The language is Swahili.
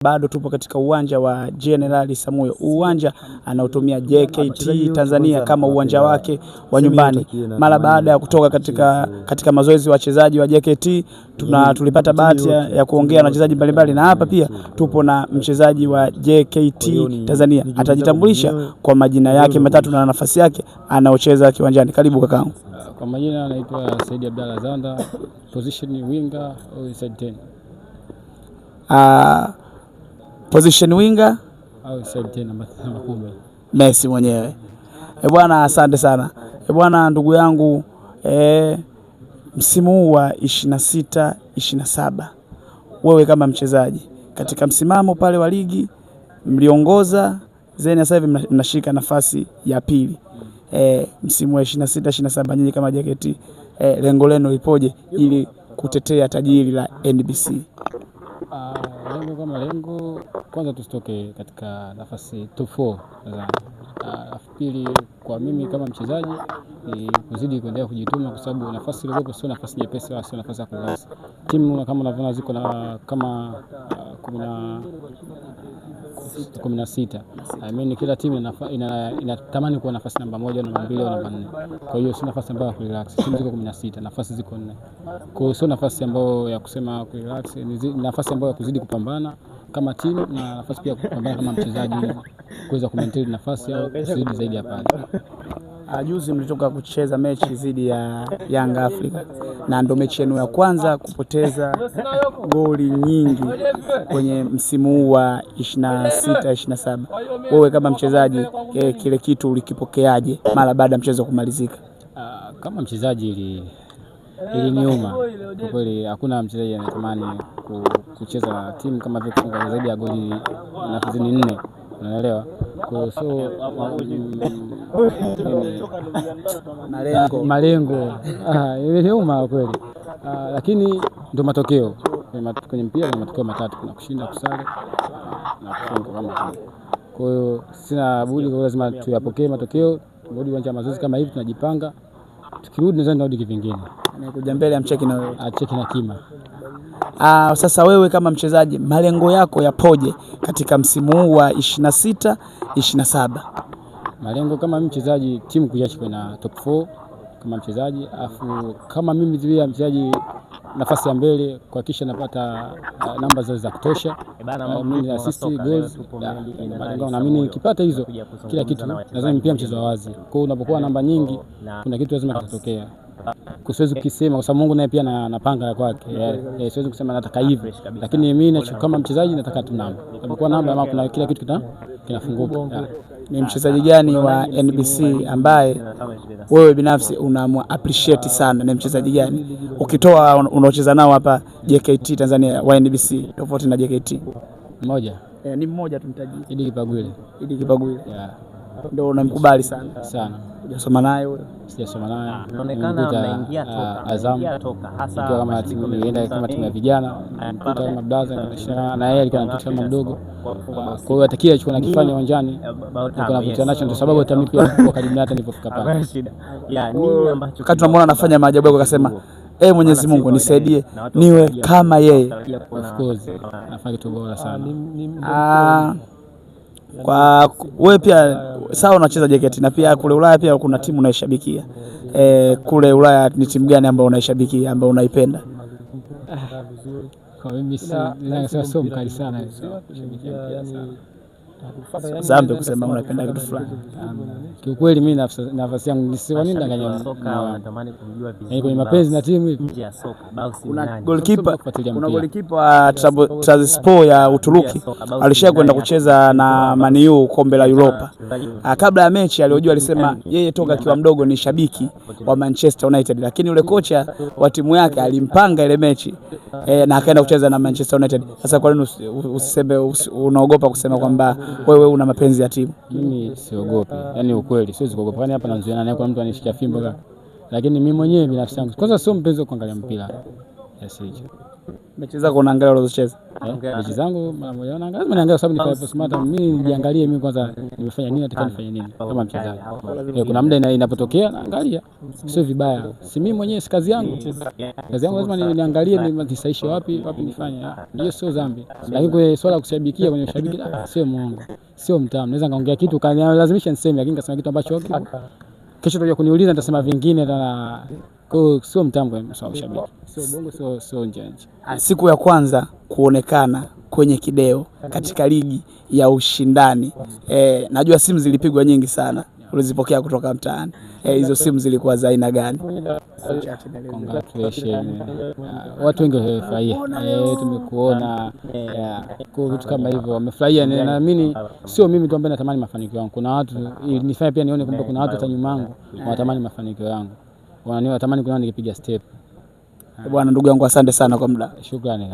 Bado tupo katika uwanja wa General Samuel, uwanja anaotumia JKT Tanzania kama uwanja wake wa nyumbani. Mara baada ya kutoka katika mazoezi wachezaji wa JKT, tulipata bahati ya kuongea na wachezaji mbalimbali, na hapa pia tupo na mchezaji wa JKT Tanzania. Atajitambulisha kwa majina yake matatu na nafasi yake anaocheza kiwanjani. Karibu kakangu. Kwa majina anaitwa Said Abdalla Zanda, position winger au inside 10. Position winger au inside 10 namba 10. Messi mwenyewe. Bwana, asante sana. Bwana, ndugu yangu, msimu huu wa 26-27 wewe kama mchezaji katika msimamo pale wa ligi mliongoza, zeni sasa hivi mnashika nafasi ya pili. Msimu wa 26-27 nyinyi kama JKT, lengo lenu lipoje ili kutetea tajiri la NBC? Lengo kama lengo, kwanza tusitoke katika nafasi top 4. Pili, kwa mimi kama mchezaji ni kuzidi kuendelea kujituma, kwa sababu nafasi iliyopo sio nafasi nyepesi wala sio nafasi ya kulala. Timu kama unavyoona ziko na kama 16. I mean kila timu inatamani kuwa nafasi namba 1 namba 2 au namba 4. Kwa hiyo si nafasi ambayo ya kurelax. Timu ziko 16, nafasi ziko 4. Kwa hiyo sio nafasi ambayo ya kusema kurelax, ni nafasi ambayo ya kuzidi kupambana kama timu na nafasi pia kupambana kama mchezaji kuweza kumaintain nafasi au kuzidi zaidi ya pale. Juzi mlitoka kucheza mechi dhidi ya Young Africa na ndio mechi yenu ya kwanza kupoteza goli nyingi kwenye msimu huu wa 26-27. Wewe kama mchezaji, kile kitu ulikipokeaje mara baada ya mchezo kumalizika? Kama mchezaji iliniuma kwa kweli. Hakuna mchezaji anatamani kucheza na timu kama vile kufunga zaidi ya goli nafasi 4, unaelewa? Kwa so malengo iliniuma kweli, lakini ndio matokeo kwenye mpira. Ni matokeo matatu: kuna kushinda, kusare na kufunga kama hivi. Kwa hiyo sina budi, lazima tuyapokee matokeo. Turudi uwanja mazoezi kama hivi, tunajipanga. Tukirudi naweza nirudi kivingine. Kuja mbele amcheki na wewe. Acheki na kima. Sasa wewe kama mchezaji, malengo yako yapoje katika msimu huu wa 26-27? Malengo kama mchezaji, timu kuiacha kwenye top 4 kama mchezaji, afu kama mimi pia mchezaji nafasi ya mbele kuhakikisha napata namba za kutosha, mimi assist goals. Naamini nikipata hizo kila kitu lazima pia mchezo wazi. Kwa hiyo unapokuwa namba nyingi kuna kitu lazima kitatokea. Siwezi kusema kwa sababu Mungu naye pia anapanga kwake. Siwezi kusema nataka hivi, lakini mimi kama mchezaji nataka tu namba. Unapokuwa namba ama kuna kila kitu kinafunguka. Ni mchezaji gani wa NBC ambaye wewe binafsi unamwa appreciate sana? Ni mchezaji gani ukitoa unaocheza nao hapa JKT Tanzania wa NBC tofauti na JKT? Mmoja. Ni mmoja tumtajie. Idi Kipagwile. Yeah. Ndio unamkubali sana. Hujasoma naye wewe? Sijasoma naye. Inaonekana anaingia toka hasa kama timu ilienda kama timu ya vijana, kuta kama brother na yeye alikuwa anapita kama mdogo. Kwa hiyo atakia alichokuwa anakifanya uwanjani kuna vitu nacho, ndio sababu hata mimi pia kwa karibu hata nilipofika pale. Nini ambacho wakati tunamwona anafanya maajabu yake akasema Mwenyezi Mungu nisaidie niwe kama yeye. Of course anafanya kitu bora sana. Kwa wewe pia sawa unacheza JKT na pia kule Ulaya pia kuna timu unaishabikia. Kule Ulaya ni timu gani ambayo unaishabikia ambayo unaipenda? Kwa mimi sio mkali sana. Zambe kusema unapenda kitu fulani. Kiukweli mimi nafasi yangu nisiwa nini ndanganya natamani kumjua vizuri. Kwenye mapenzi na timu nje ya soka basi kuna goalkeeper wa Trabzonspor ya Uturuki alisha kwenda kucheza na Man U kombe la Europa. Kabla ya mechi aliojua alisema yeye toka akiwa mdogo ni shabiki wa Manchester United, lakini yule kocha wa timu yake alimpanga ile mechi na akaenda kucheza na Manchester United. Sasa kwa nini usiseme unaogopa kusema kwamba wewe una mapenzi ya timu? Mimi siogopi, yani ukweli siwezi kuogopa. Kwani hapa naanza na mtu anishikia fimbo, lakini mimi mwenyewe binafsi yangu kwanza sio mpenzi wa kuangalia mpira. Yes, hicho. Mechi zako unaangalia unazocheza? Mechi zangu lazima niangalie, sababu nifanye postmortem. Mimi nijiangalie mimi kwanza, nimefanya nini, nataka nifanye nini kama mchezaji. Kuna muda inapotokea naangalia, sio vibaya. Si mimi mwenyewe, si kazi yangu. Kazi yangu lazima niangalie nisaishe wapi nifanye. Hiyo sio dhambi. Lakini kwa swala la kushabikia, kwenye ushabiki sio muongo, sio mtamu. Naweza kaongea kitu kanilazimisha niseme, lakini kasema kitu ambacho kesho utakuja kuniuliza nitasema vingine na kwa sio mtamu kwa sababu shabiki. Sio bongo, sio nje. Siku ya kwanza kuonekana kwenye kideo katika ligi ya ushindani, najua simu zilipigwa nyingi sana, ulizipokea kutoka mtaani. Hizo simu zilikuwa za aina gani? Congratulations. Watu wengi wamefurahia, tumekuona kwa vitu kama hivyo, wamefurahia. Naamini sio mimi tu ambaye natamani mafanikio yangu, kuna watu nifanye pia nione kwamba kuna watu hata nyuma yangu wanatamani mafanikio yangu, wanatamani kuona nikipiga step. Bwana ndugu yangu, asante sana kwa muda. Shukrani.